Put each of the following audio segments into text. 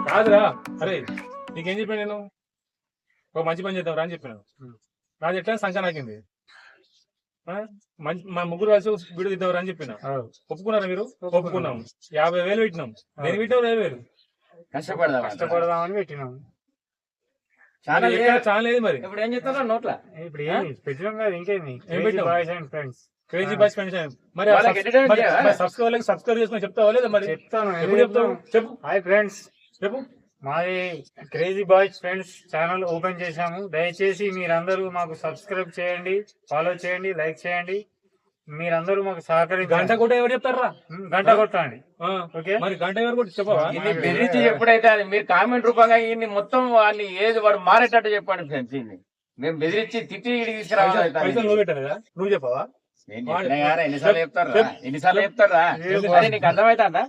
కాదురా, అరే నీకేం చెప్పాను నేను? ఒక మంచి పని చేద్దాం రా అని చెప్పాను. రాజు ఎట్లా సంఖ్య నాకింది. మా ముగ్గురు కలిసి వీడియో తీద్దాం రా అని చెప్పిన. ఒప్పుకున్నారా మీరు? ఒప్పుకున్నాం. 50,000 పెట్టినాం. నేను పెట్టావు 20,000. కష్టపడదామని పెట్టినాం. చాలా లేదు మరి. ఇప్పుడు ఏం చెప్తున్నా నోట్ల ఇప్పుడు పెట్టినాం కదా, ఇంకేమి boys and friends, crazy boys friends. మరి సబ్స్క్రైబ్ చేసుకుని చెప్తావా లేదా? మరి చెప్తాను. ఎప్పుడు చెప్తావు? చెప్పు. హాయ్ ఫ్రెండ్స్, చెప్పు. మాది crazy boys friends channel open చేశాము. దయచేసి మీరందరూ మాకు సబ్స్క్రైబ్ చేయండి, ఫాలో చేయండి, లైక్ చేయండి. మీరందరూ మాకు సహకరించి గంట కొట్ట ఎవరు చెప్తారా? గంట కొట్టండి. ఓకే, మరి గంట ఎవరు కొట్టి చెప్పవా? బెదిరించి ఎప్పుడైతే అది మీరు కామెంట్ రూపంగా ఇన్ని మొత్తం వాళ్ళు ఏది వాడు మారేటట్టు చెప్పండి ఫ్రెండ్స్. ఇన్ని మేము బెదిరించి తిట్టి తీసుకురావాలి. నువ్వు పెట్టారా? నువ్వు చెప్పవా? ఎన్నిసార్లు చెప్తారా? అదే నీకు అర్థమవుతుందా?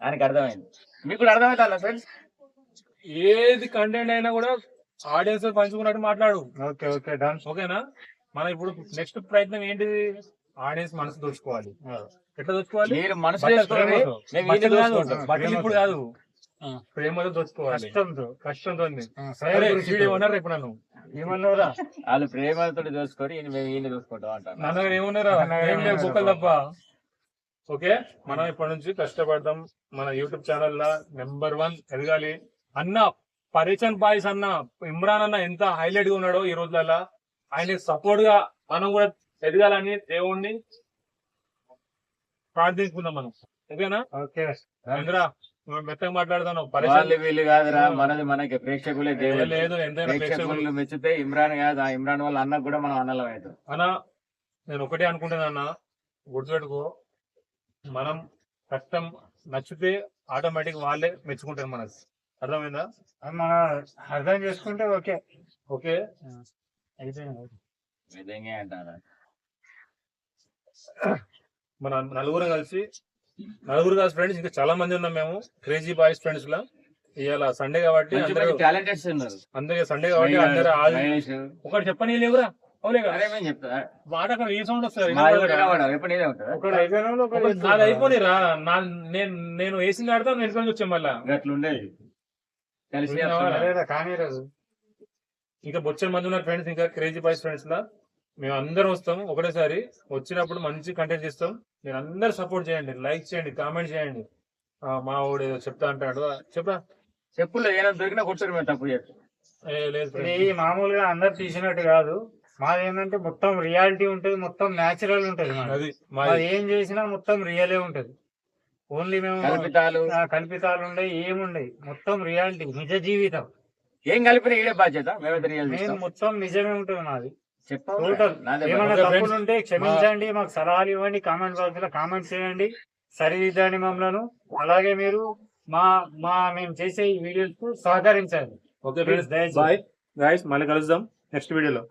ఆయనకి అర్థమైంది, మీకు కూడా అర్థమవుతుందా ఫ్రెండ్స్? ఏది కంటెంట్ అయినా కూడా ఆడియన్స్ పంచుకున్నట్టు మాట్లాడు. Okay okay done. ఓకేనా? మనం ఇప్పుడు నెక్స్ట్ ప్రయత్నం ఏంటిది? ఆడియన్స్ మనసు దోచుకోవాలి. ఎట్లా దోచుకోవాలి? మీరు మనసు బట్టలు ఇప్పుడు కాదు, ప్రేమతో దోచుకోవాలి. కష్టంతో రేపు నన్ను ఏమన్నారా? వాళ్ళు ప్రేమతో దోచుకొని ఈయన దోచుకుంటాం అంటారు. నా దగ్గర ఏమున్నారా? ఏం లేవు, బొక్కలు తప్ప. ఓకే, మనం ఇప్పటి నుంచి కష్టపడదాం. మన యూట్యూబ్ ఛానల్ లా నెంబర్ 1 ఎదగాలి. అన్న పరిచన్ బాయ్స్ అన్న, ఇమ్రాన్ అన్న ఎంత హైలైట్ గా ఉన్నాడో ఈ రోజులలో, ఆయన సపోర్ట్ గా మనం కూడా ఎదగాలని దేవుణ్ణి ప్రార్థించుకుందాం మనం. ఓకేనా? ఓకే ఇంద్రా, మెత్తగా మాట్లాడతాను. వీళ్ళు కాదురా, మనది మనకి ప్రేక్షకులే దేవుడు. లేదు, ఎంతైనా ప్రేక్షకులు మెచ్చితే ఇమ్రాన్ కాదు, ఆ ఇమ్రాన్ వాళ్ళ అన్నకు కూడా మనం అన్నలం అవుతాం. అన్న నేను ఒకటే అనుకుంటున్నా అన్న, గుర్తుపెట్టుకో, మనం కష్టం నచ్చితే ఆటోమేటిక్ వాళ్ళే మెచ్చుకుంటారు మనకు. అర్థమైందా? మన అర్థం చేసుకుంటే ఓకే. ఓకే అయితే అంటారా? మన నలుగురు కలిసి ఫ్రెండ్స్, ఇంకా చాలా మంది ఉన్నాం మేము క్రేజీ బాయ్స్ ఫ్రెండ్స్ లా. ఇవాళ సండే కాబట్టి టాలెంటెడ్స్ ఉన్నారు. అందరూ సండే కాబట్టి అందరూ ఒకటి చెప్పని లేవురా. ఈ సౌండ్ వస్తుంది. నాది అయిపోయిరా, నేను వేసింది ఆడతా, నేను ఎదుకొని వచ్చాం మళ్ళా. ఇంకా బొచ్చని మంది ఉన్నారు ఫ్రెండ్స్, ఇంకా క్రేజీ బాయ్స్ ఫ్రెండ్స్ లా. మేము అందరం వస్తాం ఒకటేసారి. వచ్చినప్పుడు మంచి కంటెంట్ ఇస్తాం. మీరు అందరు సపోర్ట్ చేయండి, లైక్ చేయండి, కామెంట్ చేయండి. మా వాడు ఏదో చెప్తా అంటాడు, చెప్పరా? చెప్పులు ఏదో దొరికినా కొట్టారు మేము తప్పు చేస్తాం. ఇది మామూలుగా అందరు తీసినట్టు కాదు. మాది ఏంటంటే మొత్తం రియాలిటీ ఉంటది, మొత్తం న్యాచురల్ ఉంటది. మాది ఏం చేసినా మొత్తం రియలే ఉంటది. ఓన్లీ మేము కల్పితాలు ఉండయి, ఏముండయి, మొత్తం రియాలిటీ, నిజ జీవితం. ఏం కలిపిన ఈడే బాధ్యత, మొత్తం నిజమే ఉంటది మాది. టోటల్ ఏమైనా తప్పులు ఉంటే క్షమించండి, మాకు సలహాలు ఇవ్వండి, కామెంట్ బాక్స్ లో కామెంట్ చేయండి, సరిదిద్దండి మమ్మల్ని. అలాగే మీరు మేము చేసే ఈ వీడియోస్ కు సహకరించండి. ఓకే, మళ్ళీ కలుద్దాం నెక్స్ట్ వీడియోలో.